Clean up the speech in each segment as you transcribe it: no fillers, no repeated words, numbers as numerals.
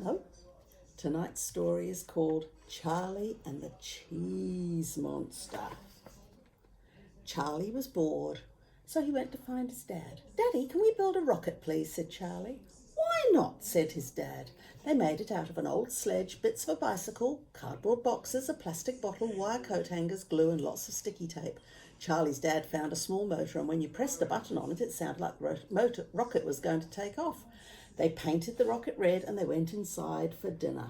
Hello. Tonight's story is called Charlie and the Cheese Monster. Charlie was bored, so he went to find his dad. "Daddy, can we build a rocket, please?" said Charlie. "Why not?" said his dad. They made it out of an old sledge, bits of a bicycle, cardboard boxes, a plastic bottle, wire coat hangers, glue and lots of sticky tape. Charlie's dad found a small motor, and when you pressed a button on it, it sounded like the rocket was going to take off. They painted the rocket red and they went inside for dinner.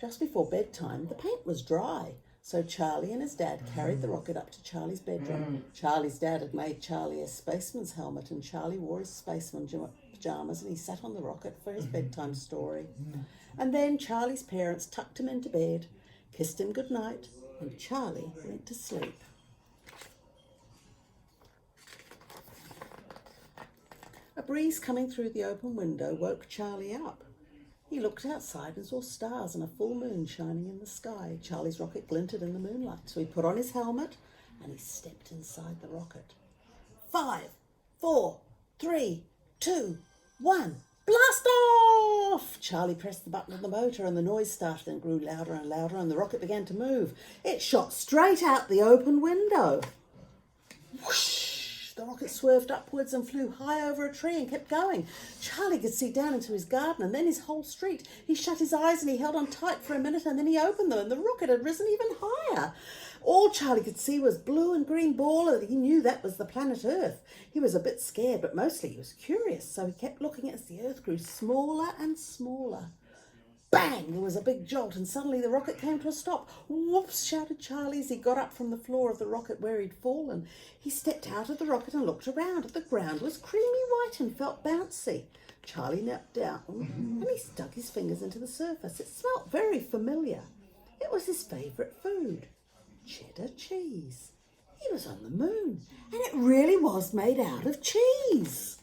Just before bedtime, the paint was dry, so Charlie and his dad carried the rocket up to Charlie's bedroom. Charlie's dad had made Charlie a spaceman's helmet, and Charlie wore his spaceman pajamas, and he sat on the rocket for his bedtime story. And then Charlie's parents tucked him into bed, kissed him goodnight, and Charlie went to sleep. A breeze coming through the open window woke Charlie up. He looked outside and saw stars and a full moon shining in the sky. Charlie's rocket glinted in the moonlight, so he put on his helmet and he stepped inside the rocket. 5, 4, 3, 2, 1, blast off! Charlie pressed the button on the motor and the noise started and grew louder and louder, and the rocket began to move. It shot straight out the open window. Whoosh! The rocket swerved upwards and flew high over a tree and kept going. Charlie could see down into his garden and then his whole street. He shut his eyes and he held on tight for a minute, and then he opened them and the rocket had risen even higher. All Charlie could see was blue and green ball, and he knew that was the planet Earth. He was a bit scared, but mostly he was curious, so he kept looking as the Earth grew smaller and smaller. Bang! There was a big jolt, and suddenly the rocket came to a stop. "Whoops!" shouted Charlie as he got up from the floor of the rocket where he'd fallen. He stepped out of the rocket and looked around. The ground was creamy white and felt bouncy. Charlie knelt down and he stuck his fingers into the surface. It smelt very familiar. It was his favourite food, cheddar cheese. He was on the moon, and it really was made out of cheese.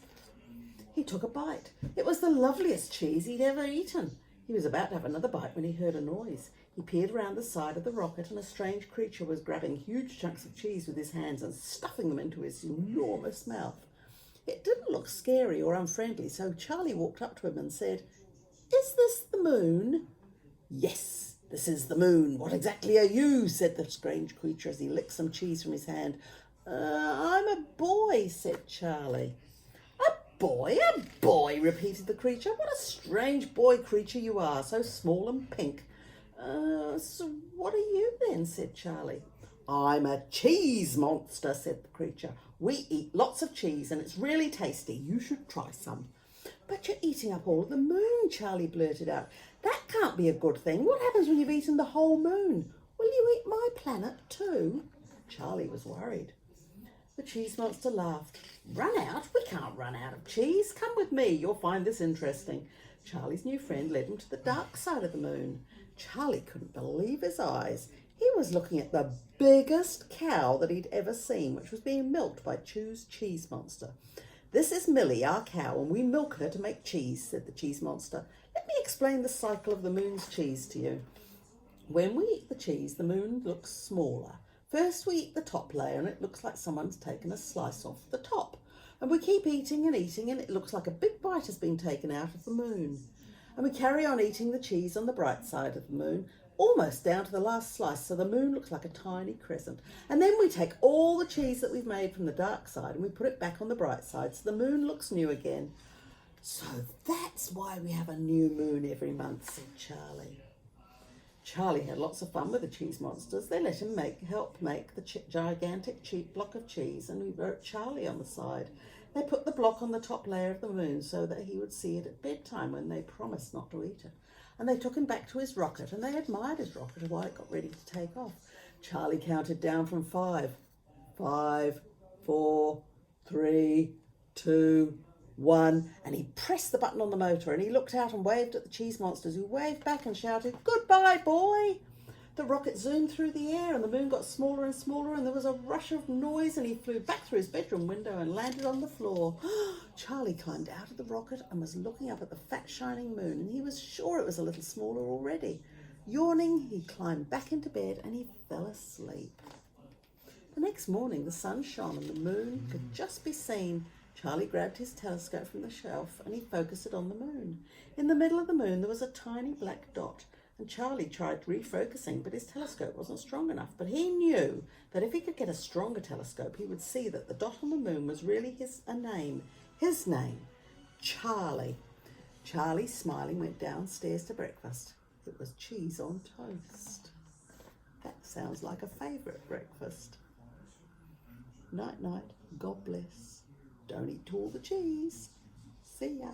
He took a bite. It was the loveliest cheese he'd ever eaten. He was about to have another bite when he heard a noise. He peered around the side of the rocket, and a strange creature was grabbing huge chunks of cheese with his hands and stuffing them into his enormous mouth. It didn't look scary or unfriendly, so Charlie walked up to him and said, "Is this the moon?" "Yes, this is the moon. What exactly are you?" said the strange creature as he licked some cheese from his hand. I'm a boy," said Charlie. A boy, repeated the creature. "What a strange boy creature you are, so small and pink." So what are you then?" said Charlie. "I'm a cheese monster," said the creature. "We eat lots of cheese and it's really tasty. You should try some." "But you're eating up all of the moon," Charlie blurted out. "That can't be a good thing. What happens when you've eaten the whole moon? Will you eat my planet too?" Charlie was worried. The cheese monster laughed. "Run out? We can't run out of cheese. Come with me. You'll find this interesting." Charlie's new friend led him to the dark side of the moon. Charlie couldn't believe his eyes. He was looking at the biggest cow that he'd ever seen, which was being milked by Chew's cheese monster. "This is Millie, our cow, and we milk her to make cheese," said the cheese monster. "Let me explain the cycle of the moon's cheese to you. When we eat the cheese, the moon looks smaller. First we eat the top layer and it looks like someone's taken a slice off the top. And we keep eating and eating and it looks like a big bite has been taken out of the moon. And we carry on eating the cheese on the bright side of the moon, almost down to the last slice, so the moon looks like a tiny crescent. And then we take all the cheese that we've made from the dark side and we put it back on the bright side, so the moon looks new again." "So that's why we have a new moon every month," said Charlie. Charlie had lots of fun with the cheese monsters. They let him help make the gigantic block of cheese, and we wrote Charlie on the side. They put the block on the top layer of the moon so that he would see it at bedtime when they promised not to eat it. And they took him back to his rocket, and they admired his rocket while it got ready to take off. Charlie counted down from 5. 5, 4, 3, 2, 1, and he pressed the button on the motor, and he looked out and waved at the cheese monsters, who waved back and shouted, "Goodbye, boy!" The rocket zoomed through the air and the moon got smaller and smaller, and there was a rush of noise, and he flew back through his bedroom window and landed on the floor. Charlie climbed out of the rocket and was looking up at the fat shining moon, and he was sure it was a little smaller already. Yawning, he climbed back into bed and he fell asleep. The next morning the sun shone and the moon could just be seen Charlie grabbed his telescope from the shelf and he focused it on the moon. In the middle of the moon there was a tiny black dot, and Charlie tried refocusing, but his telescope wasn't strong enough. But he knew that if he could get a stronger telescope, he would see that the dot on the moon was really his name, Charlie. Charlie, smiling, went downstairs to breakfast. It was cheese on toast. That sounds like a favourite breakfast. Night, night. God bless. Don't eat all the cheese. See ya.